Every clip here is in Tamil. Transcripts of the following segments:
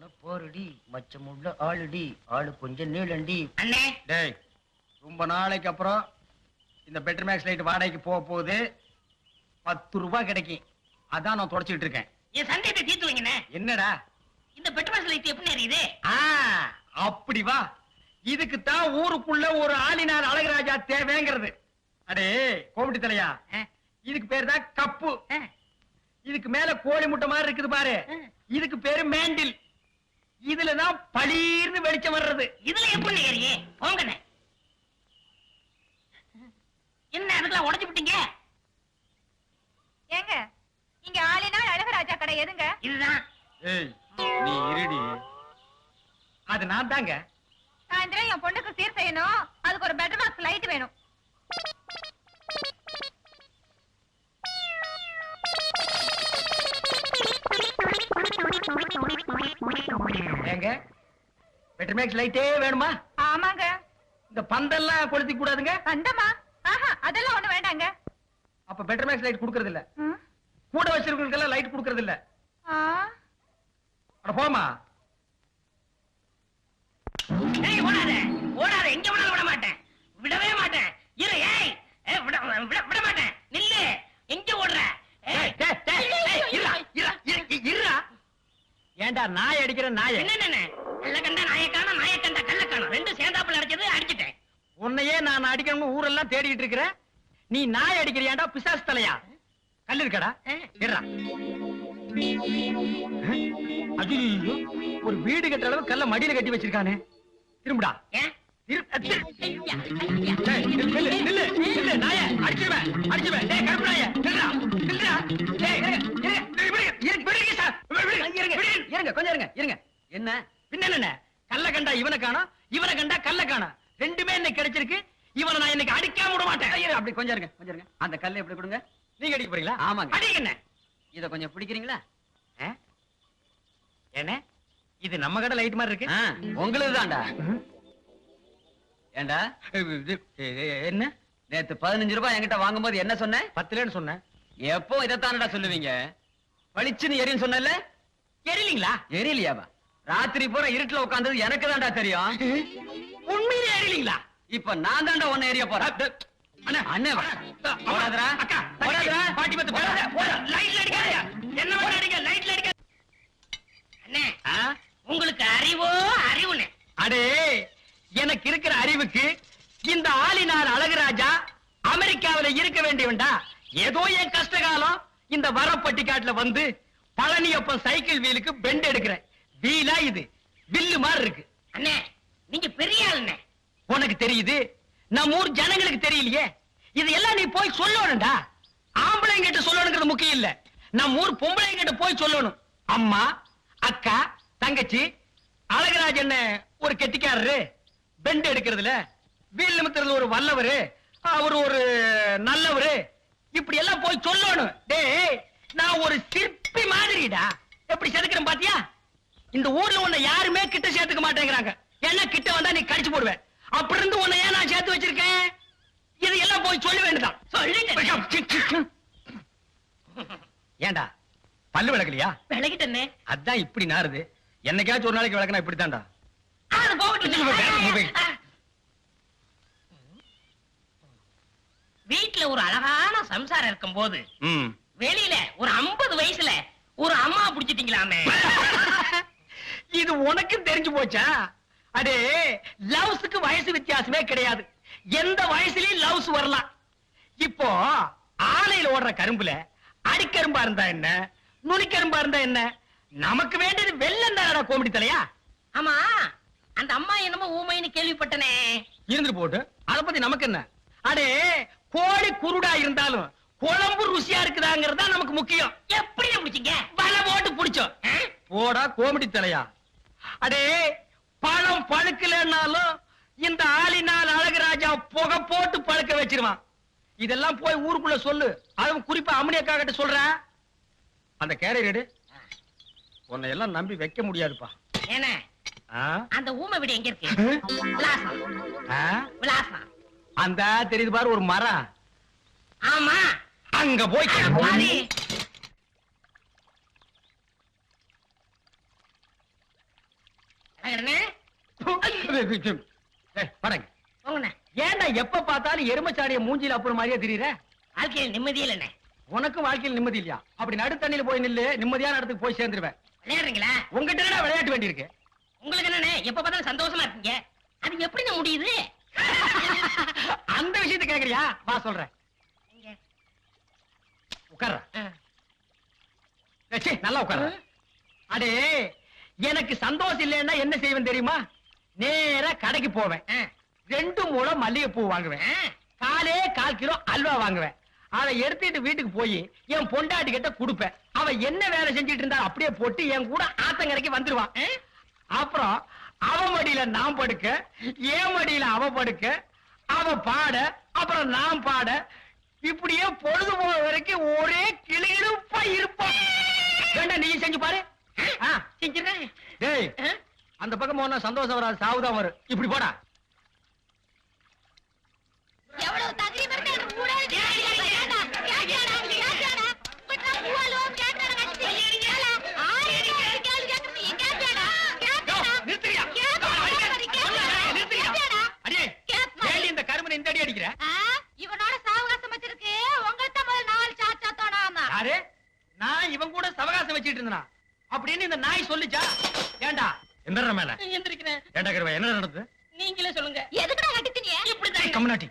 போரடி மச்சமுள்ள ஆளுடி ஆளு கொஞ்சம் நீளண்டி. அண்ணே டேய், ரொம்ப நாளைக்கு அப்புறம் இந்த பெட்டர் மேக்ஸ் லைட் வாடகைக்கு போக போகுது. 10 ரூபாய் கிடைக்கும். அதான் நான் தொடச்சிட்டு இருக்கேன். என் சந்தேகத்தை தீர்த்து வைங்கண்ணே. என்னடா இந்த பெட்ரோல் லைட் எப்படி எரியுது? அப்படி வா. இதுக்கு தான் ஊருக்குள்ள ஒரு ஆளினார் அழகுராஜா தேவைங்கிறது. அடே கோமிட்டி தலையா, இதுக்கு பேரு தான் கப்பு. இதுக்கு மேல கோழி முட்டை மாதிரி இருக்குது பாரு, இதுக்கு பேரு மேண்டில். இதுலதான் பளீர்னு வெளிச்சம் வர்றது. இதுல எப்படி ஏறியே போங்கண்ணே. என்ன அதுக்கெல்லாம் உடைச்சு விட்டீங்க? ஏங்க இங்க ஆளினால் அழகராஜா கடை எதுங்க? இதுதான். ஏய் நீ இருடி. அது நான் தாங்க. சாயந்தரம் என் பொண்ணுக்கு சீர் செய்யணும், அதுக்கு ஒரு பெட்டர் பாக்ஸ் லைட் வேணும். ஏங்க பெட்டர் மேக்ஸ் லைட்டே வேணுமா? ஆமாங்க. இந்த பந்தெல்லாம் கொளுத்தி கூடாதுங்க. அந்தமா அதெல்லாம் ஒண்ணு வேண்டாங்க. அப்ப பெட்டர் மேக்ஸ் லைட் குடுக்கறது இல்ல. கூட வச்சிருக்கவங்களுக்கு எல்லாம் லைட் குடுக்கறது இல்ல. அட போமா. ஏய் ஓடாத ஓடாத, எங்க வேணாலும் விட மாட்டேன், விடவே மாட்டேன். இரு. ஏய் விட மாட்டேன். நில்லு. எங்க ஓடுற? ஏண்டா நாய் அடிக்கிற நாய்? என்ன கல்ல கண்டா நாயக்கான, நாயக்கண்டா கல்லக்கான, ரெண்டும் சேர்ந்தாப்புல அடிச்சது அடிச்சிட்டேன். உன்னையே நான் அடிக்கணும்னு ஊரெல்லாம் தேடிட்டு இருக்கிறேன். நீ நாய் அடிக்கிறியாண்டா பிசாசு தலையா? கல் இருக்கடா. ஐயோ, ஒரு வீடு கட்டுற அளவு கல்ல மடியில கட்டி வச்சிருக்கானே. திரும்புடா. என்ன பின்ன கல்ல கண்டா இவனை காணோம், இவனை கண்டா கல்ல காணோம். ரெண்டுமே இன்னைக்கு கிடைச்சிருக்கு. இவனை நான் இன்னைக்கு அடிக்காம விட மாட்டேன். அப்படி கொஞ்சம் இருங்க, கொஞ்சம் இருங்க. அந்த கல்லை எப்படி கொடுங்க. நீங்க அடிக்க போறீங்களா? ஆமாங்க. அடிங்க. இத கொஞ்சம் பிடிக்கிறீங்களா? என்ன இது நம்ம கடை லைட் மாதிரி இருக்கு? உங்களுக்கு தான்டா. ஏண்டா என்ன நேத்து 15 ரூபாய் என்கிட்ட வாங்கும்போது என்ன சொன்ன? 10 சொன்னேன். எப்போ இதைத்தானடா சொல்லுவீங்க? பளிச்சுன்னு எரியும் சொன்னல, எரியலீங்களா? எரியலையாவா? ராத்திரி பூரா இருட்டுல உட்கார்ந்தது எனக்கு தான்டா தெரியும். உண்மையிலே எரியலீங்களா? இப்ப நான் தான்டா ஒன்னு எரிய போறேன். அண்ணே ஓடாதடா. அக்கா ஓடாதடா. பாட்டி பத்து ஓடாத. லைட்ல அடிக்காதயா. என்ன வேணா அடிங்க, லைட்ல அடிக்க. அண்ணே உங்களுக்கு அறிவோ அறிவுனே. அடே எனக்கு இருக்கிற அறிவுக்கு இந்த ஆளினார் அழகுராஜா அமெரிக்காவில இருக்க வேண்டியவன்டா. ஏதோ என் கஷ்டகாலம் இந்த வரப்பட்டி காட்டுல வந்து பழனியப்பன் சைக்கிள் வீலுக்கு பெண்ட் எடுக்கிறேன். வீலா இது வில்லு மாதிரி இருக்கு. அண்ணே நீங்க பெரிய ஆளுண்ணே. உனக்கு தெரியுது, நம்ம ஊர் ஜனங்களுக்கு தெரியலையே. இதெல்லாம் நீ போய் சொல்லணும்டா. ஆம்பளைங்க கிட்ட சொல்லணுங்கிறது முக்கியம் இல்ல, நம்ம ஊர் பொம்பளைங்க கிட்ட போய் சொல்லணும். அம்மா, அக்கா, தங்கச்சி, அழகராஜன் ஒரு கெட்டிக்காரரு, பெண்ட் எடுக்கிறதுல வீல் நிமித்துறதுல ஒரு வல்லவரு, அவரு ஒரு நல்லவரு, இப்படி எல்லாம் போய் சொல்லணும். டேய் நான் ஒரு சிற்பி மாதிரிடா. எப்படி செதுக்கிறேன் பாத்தியா? இந்த ஊர்ல உன்னை யாருமே கிட்ட சேர்த்துக்க மாட்டேங்கிறாங்க. என்ன கிட்ட வந்தா நீ கடிச்சு போடுவேன். அப்படி இருந்து உன்னை ஏன் நான் சேர்த்து வச்சிருக்கேன்? இது எல்லாம் போய் சொல்ல வேண்டியதான். ஏண்டா பல்லு விளக்கலையா? விளக்கிட்டே. அதான் இப்படி நாருது. என்னைக்காச்சும் ஒரு நாளைக்கு விளக்கனா இப்படித்தான்டா. வீட்டுல ஒரு அழகான சம்சாரம் இருக்கும் போது வெளியில ஒரு 50 வயசுல ஒரு அம்மா புடிச்சிட்டீங்களாமே. இது உனக்கு தெரிஞ்சு போச்சா? அடே லவ்ஸுக்கு வயசு வித்தியாசமே கிடையாது. எந்த வயசுலயும் லவ்ஸ் வரலாம். இப்போ ஆலையில ஓடுற கரும்புல அடிக்கரும்பா இருந்தா என்ன, நுனிக்கரும்பா இருந்தா என்ன? நமக்கு வேண்டியது வெள்ளம் தானடா கோமிடி தலையா. ஆமா அந்த அம்மா என்னமோ ஊமைன்னு கேள்விப்பட்டனே. இருந்துட்டு போட்டு அத பத்தி நமக்கு என்ன? அடே கோழி குருடா இருந்தாலும் குழம்பு ருசியா இருக்குதாங்கிறதா நமக்கு முக்கியம். எப்படி பிடிச்சீங்க? வலை போட்டு பிடிச்சோம். போடா கோமிடி தலையா. அடே பழம் பழுக்கலன்னாலும் இந்த ஆளினால் அழகுராஜா புகை போட்டு பழுக்க வச்சிருவான். இதெல்லாம் போய் ஊருக்குள்ள சொல்லு. அதுவும் குறிப்பா அம்மனியக்கா கிட்ட சொல்றேன். அந்த கேரியர் உன்னை எல்லாம் நம்பி வைக்க முடியாதுப்பா. என்ன அந்த ஊமை வீடு எங்க இருக்கு? விலாசம். விலாசம் அந்த தெரியுது பாரு ஒரு மரம். ஆமா அங்க போய் அண்ணே படங்க போங்கண்ணே. ஏன்டா எப்ப பார்த்தாலும் எருமச்சாடிய மூஞ்சில அப்புறம் மாதிரியே தெரியுற? வாழ்க்கையில் நிம்மதியே இல்லண்ணே. உனக்கு வாழ்க்கையில் நிம்மதி இல்லையா? அப்படி நடு தண்ணியில போய் நில்லு, நிம்மதியான இடத்துக்கு போய் சேர்ந்துருவேன். விளையாடுறீங்களா? உங்ககிட்ட என்னடா விளையாட்டு வேண்டியிருக்கு? உங்களுக்கு என்னண்ணே எப்ப பார்த்தாலும் சந்தோஷமா இருக்கீங்க? அது எப்படிங்க முடியுது? அந்த விஷயத்தை கேக்குறியா? வா சொல்றேன். இங்க. உட்கார்ற. ஆ. நல்லா உட்கார்ற. அடே, எனக்கு சந்தோஷம் இல்லைன்னா என்ன செய்வேன் தெரியுமா? நேரா கடைக்கு போவேன். ஆ. 2 முழம் மல்லிகைப்பூ வாங்குவேன். ஆ. 4 கிலோ அல்வா வாங்குவேன். அதை எடுத்துட்டு வீட்டுக்கு போய் என் பொண்டாட்டி கிட்ட கொடுப்பேன். அவ என்ன வேலை செஞ்சிட்டு இருந்தா அப்படியே போட்டு என் கூட ஆத்தங்கரைக்கு வந்துருவான். ஆ. அப்புறம் அவ மடியில நான் படுக்க, என் மடியில அவ படுக்க, அவ பாட, அப்புறம் நான் பாட, இப்படியே பொழுது போற வரைக்கும் ஒரே கிளிகிழப்பா இருப்போம். வேண்டாம், நீ செஞ்சு பாரு. செஞ்சிடறேன். டேய், ஆ. அந்த பக்கம் போனா சந்தோஷம் வராது, சாவுதான் வரும். இப்படி போடா. எவ்வளவு தகுதி பெருமை எனக்கு கூட இருக்கு. கேட்டாடா, கேட்டாடா, கேட்டாடா. இப்படி பூவாலோ கேட்டாடா கட்டி. கேளா. ஆயிரம் கேள்வி கேக்குறீ. கேட்டாடா, கேட்டாடா. நிறுத்துறியா? கேட்டாடா. அடியே, கேப்பா. ஏண்டி இந்த கருமனை இந்த அடி அடிக்கிற? இவனோட சாவகாசம் வச்சிருக்கு. உங்கள்ட்ட முதல்ல 4 சாச்சா தோணாம. யாரு? நான் இவன் கூட சவகாசம் வச்சிட்டு இருந்தனா அப்படின்னு இந்த நாய் சொல்லுச்சா? ஏண்டா எந்திர மேல? எந்திரிக்கிறேன். ஏண்டா கருவா, என்ன நடந்தது? நீங்களே சொல்லுங்க. எதுக்குடா கட்டித்தீங்க? இப்படிதான். கம்னாட்டி.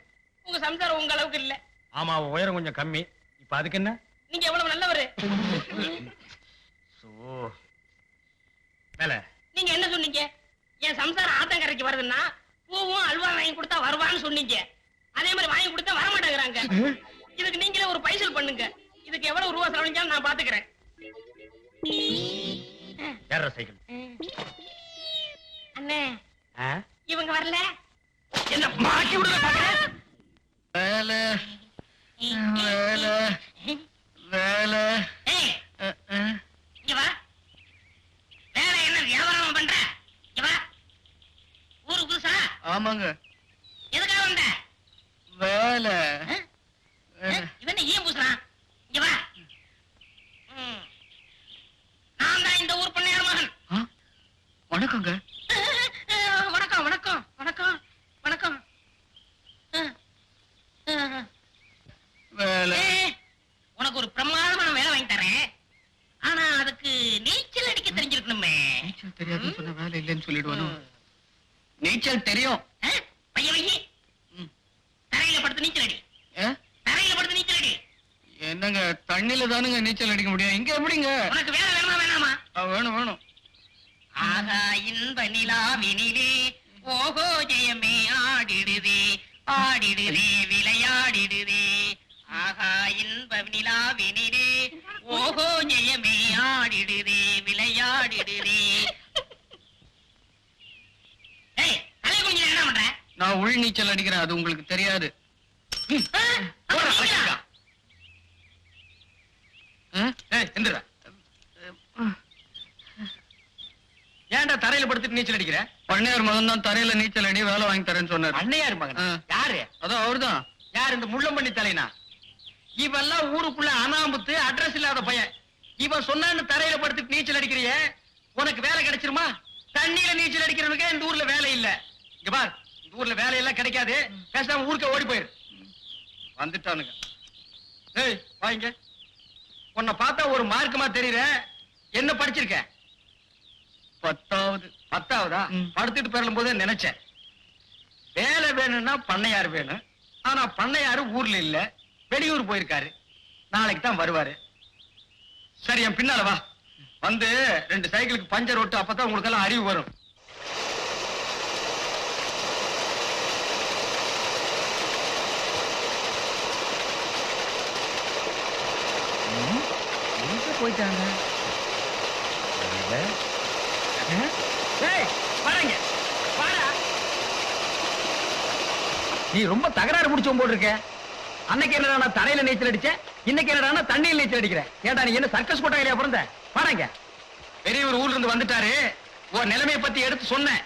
உங்க சம்சாரம் உங்க அளவுக்கு இல்ல. ஆமா, உயரம் கொஞ்சம் கம்மி. இப்ப அதுக்கு என்ன? நீங்க எவ்வளவு நல்லவரு. சோ மேல நீங்க என்ன சொன்னீங்க? என் சம்சாரம் ஆத்தங்கரைக்கு வருதுன்னா பூவும் அல்வா வாங்கி கொடுத்தா வருவான்னு சொன்னீங்க. அதே மாதிரி வாங்கி கொடுத்தா வர மாட்டேங்கிறாங்க. இதுக்கு நீங்களே ஒரு பைசல் பண்ணுங்க. இதுக்கு எவ்வளவு ரூபா செலவழிஞ்சாலும் நான் பாத்துக்கிறேன். ஏற சைக்கிள். அண்ணே, இவங்க வரல. என்ன மாட்டி விடுற பாக்குற? வேலை வேலை வேலை ஏய், இங்க வா. வேலை என்ன வியாபாரம் பண்ற? இங்க வா. ஊருக்கு புதுசா? ஆமாங்க எதுக்காக வந்த? வேலை இவன் ஏன் பூசுறான்? இங்க வா. நான் தான் இந்த ஊர் பண்ணையார் மகன். வணக்கங்க வணக்கம் வணக்கம் வணக்கம் வணக்கம். வேலை உனக்கு ஒரு பிரமாதமான வேலை வாங்கி தரேன். ஆனா அதுக்கு நீச்சல் அடிக்க தெரிஞ்சிருக்கணுமே. நீச்சல் தெரியாதுன்னு சொன்ன வேலை இல்லைன்னு சொல்லிடுவானோ? நீச்சல் தெரியும். பையன் வையி. தரையில படுத்து நீச்சல் அடி. ஏ? தரையில படுத்து நீச்சல் அடி. என்னங்க தண்ணில தானுங்க நீச்சல் அடிக்க முடியும், இங்க எப்படிங்க? உனக்கு வேலை வேணுமா வேணாமா? வேணும் வேணும். ஆகா இன்ப நிலாவினிலே ஓஹோ ஜெயமே ஆடிடுதே ஆடிடுதே விளையாடிடுதே. ஆகா இன்ப நிலாவினிலே ஓஹோ ஜெயமே ஆடிடுதே விளையாடிடுதே. ஏய், தலை குனிஞ்சு என்ன பண்ற? நான் உள் நீச்சல் அடிக்கிறேன், அது உங்களுக்கு தெரியாது. அப்ப நீங்களா? எந்திர. ஏன்டா தரையில படுத்துட்டு நீச்சல் அடிக்கிற? பண்ணையார் மகன் தான் தரையில நீச்சல் அடி வேலை வாங்கி தரேன்னு சொன்னாரு. அண்ணையார் மகன்? யாரு? அதான் அவர்தான். யார் இந்த முள்ளம்பண்ணி தலைனா? இவெல்லாம் ஊருக்குள்ள அனாமுத்து அட்ரஸ் இல்லாத பையன். இவன் சொன்னான்னு தரையில படுத்துட்டு நீச்சல் அடிக்கிறிய, உனக்கு வேலை கிடைச்சிருமா? தண்ணியில நீச்சல் அடிக்கிறவனுக்கு இந்த ஊர்ல வேலை இல்ல. இங்க பார், இந்த ஊர்ல வேலை எல்லாம் கிடைக்காது. பேசாம ஊருக்கு ஓடி போயிரு. வந்துட்டானுங்க. ஏய், வாங்க. உன்னை பார்த்தா ஒரு மார்க்கமா தெரியற. என்ன படிச்சிருக்க? 10வது. 10வதா? ம். படுத்துட்டு பெறலும் போதே நினைச்சேன், வேலை வேணும்னா பண்ணையார் வேணும். ஆனா பண்ணையாரு ஊர்ல இல்ல, வெளியூர் போயிருக்காரு. நாளைக்கு தான் வருவாரு. சரி, என் பின்னால வா. வந்து 2 சைக்கிளுக்கு பஞ்சர் ஓட்டு, அப்பதான் உங்களுக்கு எல்லாம் அறிவு வரும். எங்க போயிட்டாங்க? ஏய், வாடங்க. வாடா. நீ ரொம்ப தகராறு முடிச்சவன் போல் இருக்க. அன்னைக்கு என்னடா நான் தரையில நீச்சல் அடிச்சேன், இன்னைக்கு என்னடா தண்ணியில் நீச்சல் அடிக்கிறேன். ஏடா நீ என்ன சர்க்கஸ் கொட்டாயிலையா பிறந்த? வாடங்க. பெரியவர் ஊர்ல இருந்து வந்துட்டாரு. உன் நிலைமையை பத்தி எடுத்து சொன்னேன்.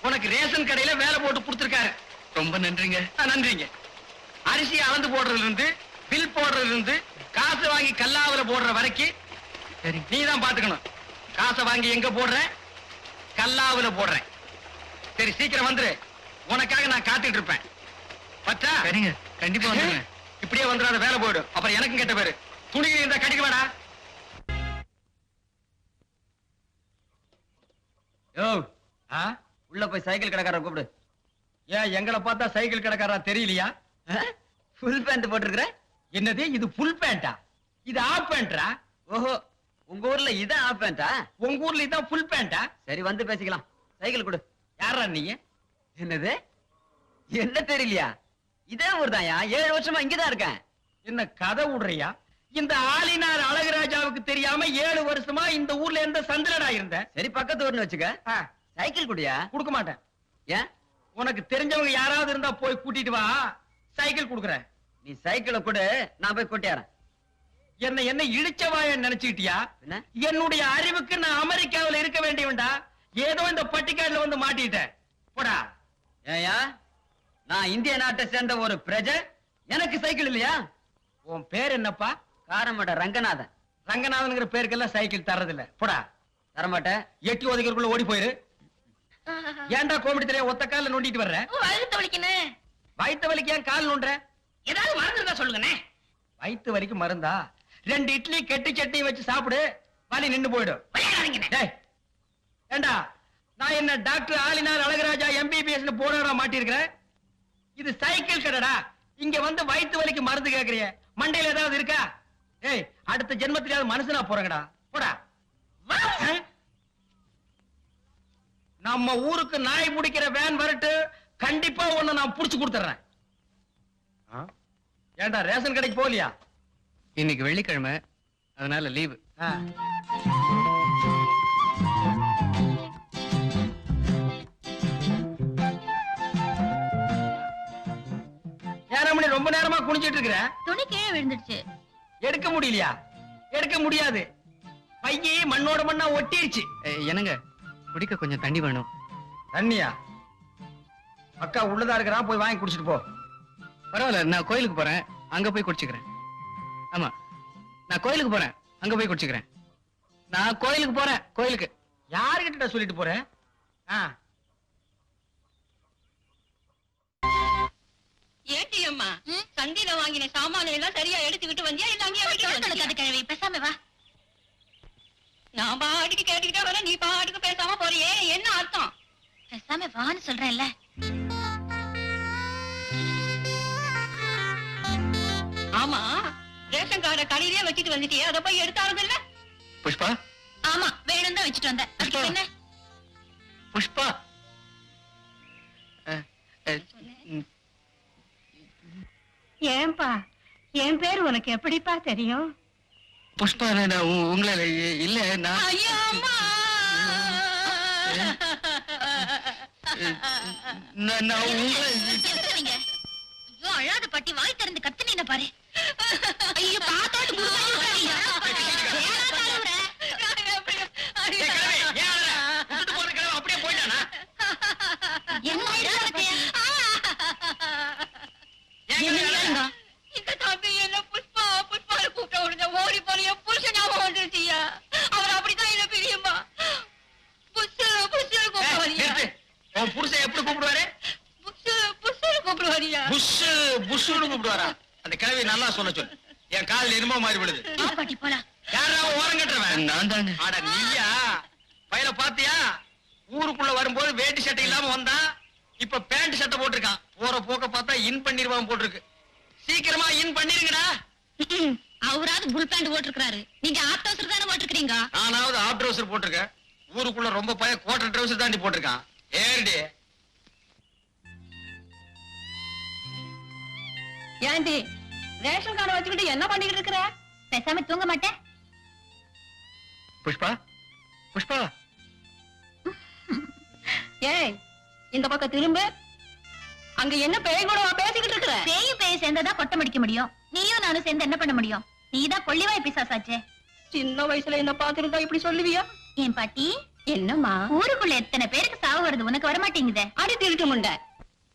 உனக்கு ரேஷன் கடையில வேலை போட்டு கொடுத்திருக்காரு. ரொம்ப நன்றிங்க. நன்றிங்க. அரிசி அளந்து போடுறதுல இருந்து, பில் போடுறதுல இருந்து, காசு வாங்கி கல்லாவில போடுற வரைக்கும் சரி. நீ தான் பாத்துக்கணும். காசை வாங்கி எங்க போடுற, நல்லாவுல போடுறேன். சரி சீக்கிரம் வந்துரு, உனக்காக நான் காத்துட்டு இருப்பேன். பச்சா சரிங்க, கண்டிப்பா வந்துருங்க. இப்படியே வந்துடாத, வேலை போயிடும். அப்புறம் எனக்கும் கெட்ட பேரு. துணி இருந்தா கடிக்க வேடா. யோ, உள்ள போய் சைக்கிள் கடைக்காரரை கூப்பிடு. ஏன் எங்களை பார்த்தா சைக்கிள் கடைக்காரா தெரியலையா? ஃபுல் பேண்ட் போட்டிருக்கிற? என்னது இது ஃபுல் பேண்டா? இது ஆஃப் பேண்டா? ஓஹோ, உங்க ஊர்ல இதான் ஆஃப் பேண்டா? உங்க ஊர்ல இதான் ஃபுல் பேண்டா? சரி வந்து பேசிக்கலாம். சைக்கிள் கொடு. யாரா நீங்க? என்னது, என்ன தெரியலையா? இதே ஊர் தான்யா, 7 வருஷமா இங்கதான் இருக்கேன். என்ன கதை விடுறியா? இந்த ஆளினார் அழகுராஜாவுக்கு தெரியாம 7 வருஷமா இந்த ஊர்ல எந்த சந்திரடா இருந்த? சரி பக்கத்து ஊர்னு வச்சுக்க. ஆ, சைக்கிள் குடியா? கொடுக்க மாட்டேன். ஏன்? உனக்கு தெரிஞ்சவங்க யாராவது இருந்தா போய் கூட்டிட்டு வா, சைக்கிள் கொடுக்குறேன். நீ சைக்கிளை கொடு, நான் போய் கூட்டியாரேன். என்ன இழிச்சவாய நினைச்சுக்கிட்டியா? என்ன? என்னுடைய அறிவுக்கு நான் அமெரிக்காவில் இருக்க வேண்டியவன்டா. ஏதோ இந்த பட்டிக்காடுல வந்து மாட்டிட்டேன். போடா. ஏயா, நான் இந்திய நாட்டை சேர்ந்த ஒரு பிரஜை, எனக்கு சைக்கிள் இல்லையா? உன் பேர் என்னப்பா? காரமட ரங்கநாதன். ரங்கநாதன்ங்கிற பேருக்கெல்லாம் சைக்கிள் தர்றதில்ல. போடா. தரமாட்டேன். எட்டி ஒதுக்கிறதுக்குள்ள ஓடி போயிரு. ஏன்டா கோமடி தெரிய ஒத்த கால நோண்டிட்டு வர்ற? வயிற்று வலிக்குன்னு வயித்து வலிக்கு ஏன் கால் நோண்டுற? ஏதாவது மருந்து இருந்தா சொல்லுங்கண்ணே. வயித்து வலிக்கு மருந்தா? 2 இட்லி கெட்டி சட்னி வச்சு சாப்பிடு, வலி நின்னு போயிடும். விளையாடாதீங்கண்ணே. டேய், ஏண்டா நான் என்ன டாக்டர் ஆலினார் அழகராஜா MBBS போராட மாட்டிருக்கிறேன்? இது சைக்கிள் கடைடா. இங்க வந்து வயித்து வலிக்கு மருந்து கேக்குறிய, மண்டையில ஏதாவது இருக்கா? ஏய், அடுத்த ஜென்மத்திலாவது மனுஷனா போறங்கடா. போடா. நம்ம ஊருக்கு நாய் பிடிக்கிற வேன் வரட்டு, கண்டிப்பா ஒண்ணு நான் புடிச்சு கொடுத்துறேன். ஏண்டா ரேஷன் கடைக்கு போலியா? இன்னைக்கு வெள்ளிக்கிழமை, அதனால லீவு. ஏன் ரொம்ப நேரமா குனிஞ்சிட்டு இருக்கிற? துணி கீழே விழுந்துடுச்சு. எடுக்க முடியலையா? எடுக்க முடியாது, பையி மண்ணோட மண்ணா ஒட்டிருச்சு. என்னங்க, குடிக்க கொஞ்சம் தண்ணி வேணும். தண்ணியா? அக்கா உள்ளதா இருக்கிறா, போய் வாங்கி குடிச்சிட்டு போ. பரவாயில்ல, நான் கோயிலுக்கு போறேன், அங்க போய் குடிச்சுக்கிறேன். ஆமா, நான் கோயிலுக்கு போறேன், அங்க போய் குடிச்சுக்கிறேன். நான் கோயிலுக்கு போறேன், கோயிலுக்கு. யாருகிட்ட சொல்லிட்டு போறேன்? ஏட்டி அம்மா, சந்தையில வாங்கின சாமான எல்லாம் சரியா எடுத்துக்கிட்டு வந்தியா இல்ல அங்கேயே விட்டுட்டு அது கிழவி, பேசாம வா. நான் பாட்டுக்கு கேட்டுக்கிட்டே வர, நீ பாட்டுக்கு பேசாம போறியே, என்ன அர்த்தம்? பேசாம வான்னு சொல்றேன்ல. ஆமா, ரேஷன் கார்டை கடையிலே வச்சுட்டு வந்துட்டியே, அதை போய் எடுத்தாலும் இல்ல? புஷ்பா, ஆமா, வேணும் தான் வச்சுட்டு வந்தேன். அதுக்கு என்ன? புஷ்பா. ஏன்பா, என் பேர் உனக்கு எப்படிப்பா தெரியும்? புஷ்பா, நான் உங்களை இல்ல, நான் ஐயோ அம்மா, நான் உங்களை எதுக்குறீங்க? ஐயோ, அழாத பாட்டி, வாய் திறந்து கத்துனீங்க பாரு. ஐயோ, பாத்தாட்டு அப்படியே போயிட்டானா? இந்த தம்பி என்ன புஷ்பா புஷ்பால கூப்பிட்ட உடனே ஓடி போற என் புருஷன் ஞாபகம் வந்துருச்சியா? அவர் அப்படித்தான் என்ன பிரியுமா? புஷு புஷு கூப்பிடுவாரியா? உன் புருஷன் எப்படி கூப்பிடுவாரு? புஷு புஷு கூப்பிடுவாரியா? புஷ் புஷ்னு கூப்பிடுவாரா? அந்த கிழவி நல்லா சொல்ல சொல்லு. என் காலில் எரும மாறி விடுது. பாட்டி போலாம். யாரா ஓரம் கட்டுறவன்? நான் தாங்க. அட நீயா? பையல பாத்தியா? ஊருக்குள்ள வரும்போது வேட்டி சட்டை இல்லாம வந்தா, இப்ப பேண்ட் சட்டை போட்டிருக்கான். போற போக்க பார்த்தா இன் பண்ணிருவான் போட்டிருக்கு. சீக்கிரமா இன் பண்ணிருங்கடா. அவராவது புல் பேண்ட் போட்டிருக்காரு, நீங்க ஆப் டவுசர் தானே போட்டிருக்கீங்க. நானாவது ஆப் ட்ரவுசர் போட்டிருக்கேன். ஊருக்குள்ள ரொம்ப பைய கோட்டர் ட்ரவுசர் தாண்டி போட்டிருக்கான். ஏடி ஏண்டி ரேஷன் கார்டு வச்சுக்கிட்டு என்ன பண்ணிக்கிட்டு இருக்கிற? பேசாம தூங்க மாட்டேன். புஷ்பா, புஷ்பா. ஏய், இந்த பக்கம் திரும்ப. அங்க என்ன பேய் கூட பேசிக்கிட்டு இருக்கிற? பேயும் பேய் சேர்ந்தாதான் கொட்டம் அடிக்க முடியும். நீயும் நானும் சேர்ந்து என்ன பண்ண முடியும்? நீதான் கொள்ளிவாய் பிசாசாச்சே. சின்ன வயசுல என்ன பாத்துருந்தா இப்படி சொல்லுவியா? ஏன் பாட்டி, என்னம்மா? ஊருக்குள்ள எத்தனை பேருக்கு சாவு வருது, உனக்கு வரமாட்டேங்குதே. அடி திருட்டு முண்டை.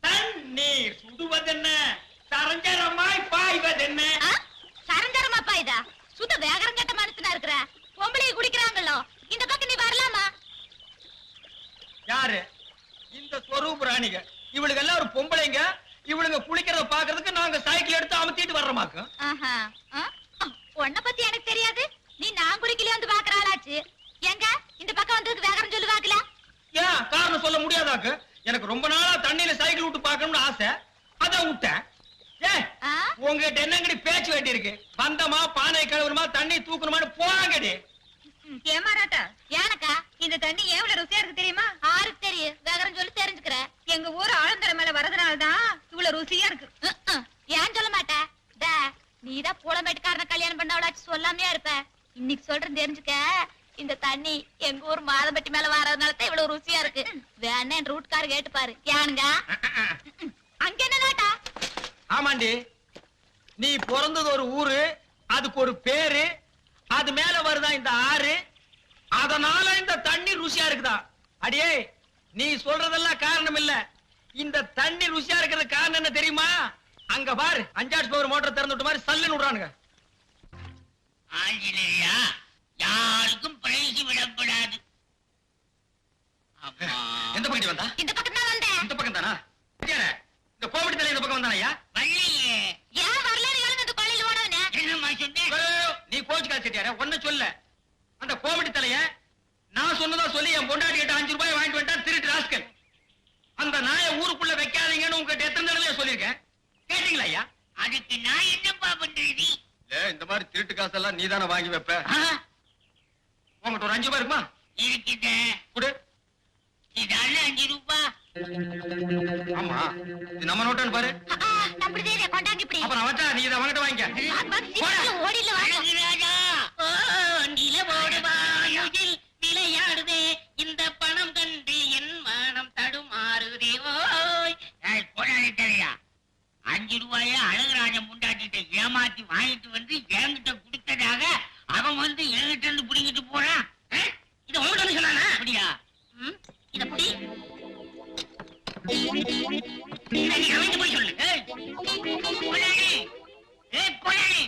தண்ணீர் சுடுவதென்ன, சரஞ்சரமாய் பாய்வதென்ன. சரஞ்சரமாப்பா இதா? சுத்த வேகரங்கட்ட மனுஷனா இருக்கிற பொம்பளைய குடிக்கிறாங்களோ, இந்த பக்கம் நீ வரலாமா? யாரு? இந்த ஸ்வரூப் ராணிங்க. இவளுக்கு எல்லாம் ஒரு பொம்பளைங்க. இவளுங்க குளிக்கிறத பாக்குறதுக்கு நாங்க சைக்கிள் எடுத்து அமத்திட்டு வர்றோமாக்கும். உன்னை பத்தி எனக்கு தெரியாது. நீ நான் குடிக்கல வந்து பாக்குறாளாச்சு. எங்க இந்த பக்கம் வந்ததுக்கு வேகரம் சொல்லு பாக்கல. ஏன் காரணம் சொல்ல முடியாதாக்கு? எனக்கு ரொம்ப நாளா தண்ணியில சைக்கிள் விட்டு பார்க்கணும்னு ஆசை. அதான் விட்டேன். ஏன் உங்ககிட்ட என்னங்கடி பேச்சு வேண்டி இருக்கு? வந்தமா பானை கழுவுமா தண்ணி தூக்கணுமான்னு போறாங்கடி. ஏமாறாட்டா ஏனக்கா இந்த தண்ணி எவ்வளவு ருசியா இருக்கு தெரியுமா? ஆருக்கு தெரியும், வேகரம் சொல்லி தெரிஞ்சுக்கிற. எங்க ஊர் ஆழந்தர மேல வரதுனாலதான் இவ்வளவு ருசியா இருக்கு. ஏன் சொல்ல மாட்ட? நீதான் பூலமேட்டுக்காரன கல்யாணம் பண்ணவளாச்சு சொல்லாமையா இருப்ப. இன்னைக்கு சொல்றேன் தெரிஞ்சுக்க. இந்த தண்ணி எங்க ஊர் மாதம்பட்டி மேல வரதுனால தான் இவ்வளவு ருசியா இருக்கு. வேணா என் ரூட்கார கேட்டு பாரு. ஏனுங்க அங்க என்ன நாட்டா? ஆமாண்டி, நீ பிறந்தது ஒரு ஊரு, அதுக்கு ஒரு பேரு, அது மேல வருதா இந்த ஆறு, அதனால இந்த தண்ணி ருசியா இருக்குதா? அடியே, நீ சொல்றதெல்லாம் காரணம் இல்ல. இந்த தண்ணி ருசியா இருக்கிறது காரணம் என்ன தெரியுமா? அங்க பாரு, 5 பவர் மோட்டர் திறந்து விட்ட மாதிரி சல்லுன்னு விடுறானுங்க. ஆஞ்சநேயா, யாருக்கும் பிரைஸ் விடப்படாது. எந்த பக்கம் வந்தா? இந்த பக்கம் தான் வந்தேன். இந்த பக்கம் தானா? இந்த கோமடி தலை இந்த பக்கம் வந்தானயா? வள்ளியே, ஏன் வரலாறு எழுந்து இந்த காலையில ஓடவனே? என்னம்மா சொன்னேன்? நீ கோச்சுக்கா செட்டியார, ஒன்ன சொல்ல. அந்த கோமடி தலைய நான் சொன்னதா சொல்லி என் பொண்டாட்டி கிட்ட 5 ரூபாய் வாங்கிட்டு வந்துட்டா திருட்டு ராஸ்கல். அந்த நாயை ஊருக்குள்ள வைக்காதீங்கன்னு உங்ககிட்ட எத்தனை தடவை சொல்லியிருக்கேன்? கேட்டீங்களா ஐயா? அதுக்கு நான் என்னப்பா பண்றது? இந்த மாதிரி திருட்டு காசெல்லாம் நீ தானே வாங்கி வைப்ப. உங்ககிட்ட ஒரு 5 ரூபாய் இருக்குமா? இருக்குது. குடு. இதால 5 ரூபாய். ஆமா, இது நம்ம நோட்டான்னு பாரு. அப்படி தெரிய கொண்டாங்க இப்படி. அப்புறம் வச்சா நீ இதை வாங்கிட்டு வாங்கிக்க. ஓடில அழகுராஜா, ஓ நிலவோடு வாயுதில் விளையாடுதே, இந்த பணம் கண்டு என் மனம் தடுமாறுதே. ஓய் போராடிட்டா 5 ரூபாய அழகுராஜன் முண்டாட்டிட்ட ஏமாத்தி வாங்கிட்டு வந்து என்கிட்ட கொடுத்ததாக அவன் வந்து என்கிட்ட இருந்து புடிங்கிட்டு போறான். இத உங்கள்ட்ட சொன்னானா? அப்படியா? இத புடி. நீ அவன்கிட்ட போய் சொல்லு. ஏய், போடாதே. ஏய், போடாதே.